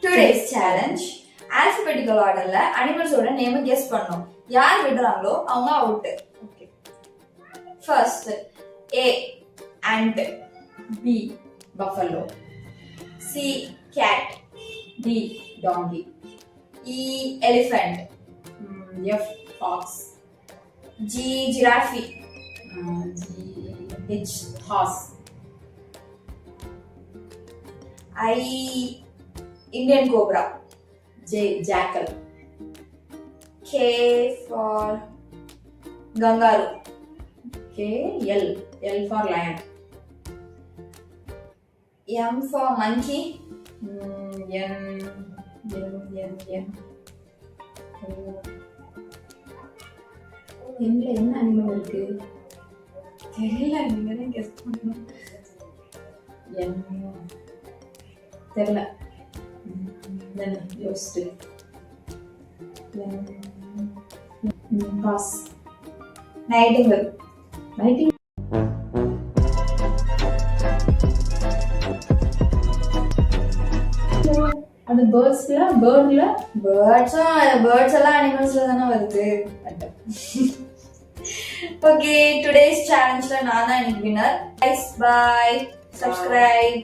Today's challenge alphabetical orderல animalஸோட name guess பண்ணனும். யார் விடுறாங்களோ அவங்க out. Okay. First A ant, B buffalo, C cat, D donkey, E elephant, F fox, G giraffe, H horse, I Indian cobra, J jackal, K for kangaroo, L for lion, M for monkey, N என்ன animal இருக்கு தெரியல, நீங்க தான் guess பண்ணணும். தெரியல, யோசிச்சு pass. Nightingale. அது birds எல்லாம் அனிமல்ஸ்ல தானே வருது. ஓகே, டுடேஸ் சேலஞ்ச்ல நான் தான் இன்னைக்கு வின்னர். By, subscribe.